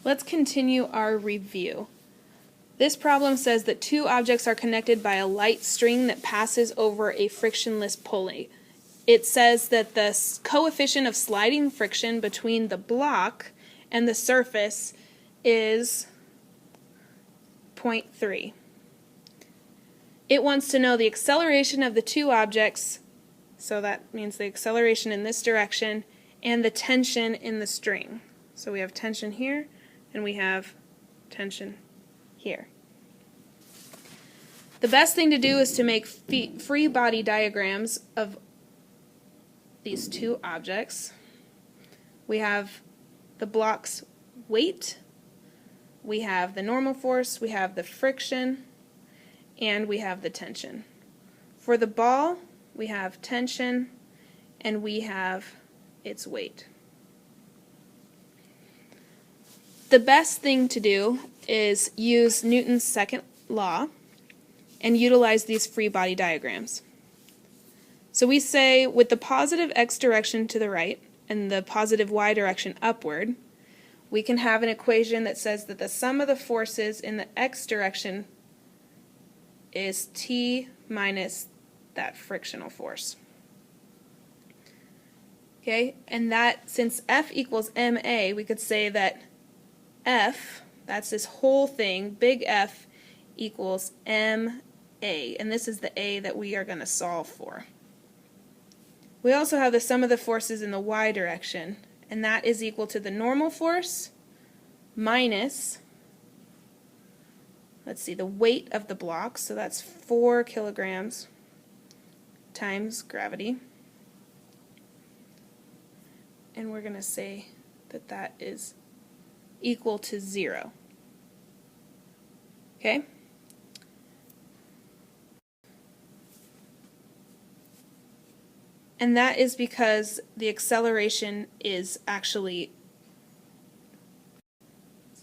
Let's continue our review. This problem says that two objects are connected by a light string that passes over a frictionless pulley. It says that the coefficient of sliding friction between the block and the surface is 0.3. It wants to know the acceleration of the two objects, so that means the acceleration in this direction, and the tension in the string. So we have tension here, and we have tension here. The best thing to do is to make free body diagrams of these two objects. We have the block's weight, we have the normal force, we have the friction, and we have the tension. For the ball, we have tension, and we have its weight. The best thing to do is use Newton's second law and utilize these free body diagrams. So we say with the positive x direction to the right and the positive y direction upward, we can have an equation that says that the sum of the forces in the x direction is T minus that frictional force. Okay, and that since F equals ma, we could say that F, that's this whole thing, big F equals ma, and this is the a that we are going to solve for. We also have the sum of the forces in the y direction, and that is equal to the normal force minus, let's see, the weight of the block, so that's 4 kilograms times gravity. And we're going to say that that is equal to 0. Okay? And that is because the acceleration is actually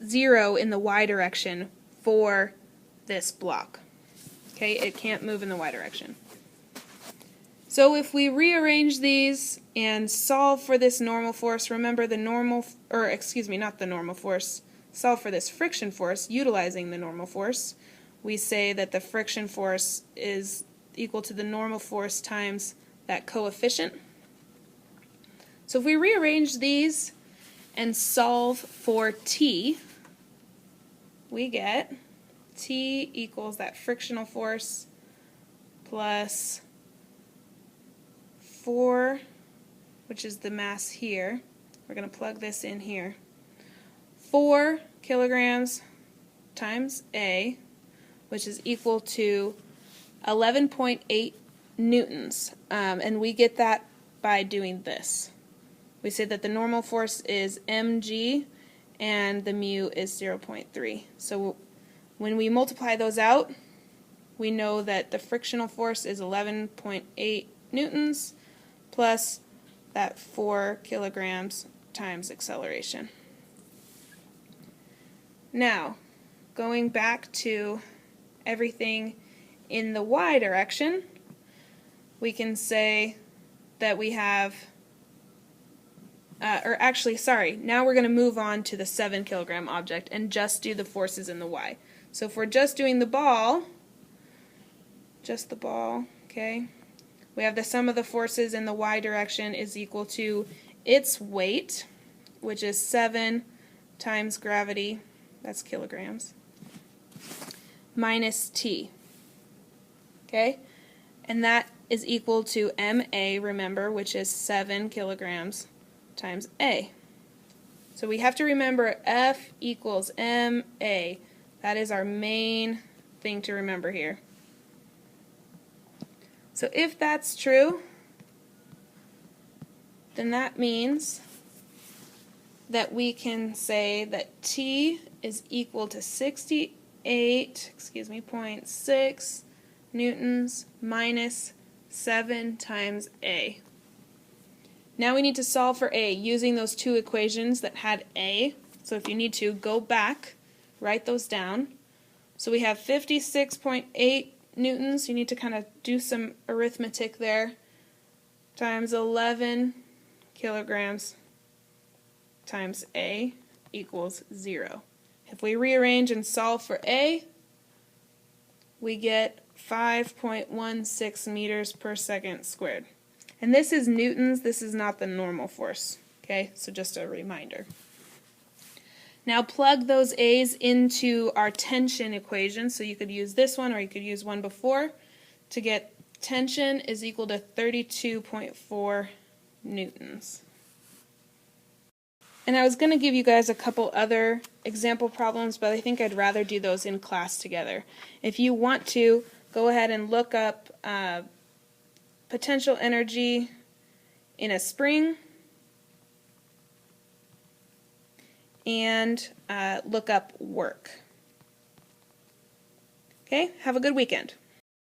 0 in the y direction for this block. Okay, it can't move in the y direction. So if we rearrange these and solve for this normal force, remember the normal, or excuse me, not the normal force, solve for this friction force utilizing the normal force, we say that the friction force is equal to the normal force times that coefficient. So if we rearrange these and solve for T, we get T equals that frictional force plus 4, which is the mass here. We're going to plug this in here. 4 kilograms times A, which is equal to 11.8 newtons. And we get that by doing this. We say that the normal force is mg and the mu is 0.3. So when we multiply those out, we know that the frictional force is 11.8 newtons plus that 4 kilograms times acceleration. Now, going back to everything in the y direction, we can say that we have, now we're going to move on to the 7 kilogram object and just do the forces in the y. So if we're just doing the ball, just the ball, okay, we have the sum of the forces in the y direction is equal to its weight, which is 7 times gravity, that's kilograms, minus t. Okay? And that is equal to ma, remember, which is 7 kilograms times a. So we have to remember F equals ma. That is our main thing to remember here. So if that's true, then that means that we can say that T is equal to 68.6 newtons minus 7 times A. Now we need to solve for A using those two equations that had A. So if you need to, go back, write those down. So we have 56.8 newtons. You need to kind of do some arithmetic there, times 11 kilograms times A equals 0. If we rearrange and solve for A, we get 5.16 meters per second squared. And this is newtons, this is not the normal force. Okay, so just a reminder. Now plug those A's into our tension equation, so you could use this one or you could use one before to get tension is equal to 32.4 newtons. And I was going to give you guys a couple other example problems, but I think I'd rather do those in class together. If you want to, go ahead and look up potential energy in a spring and look up work. Okay, have a good weekend.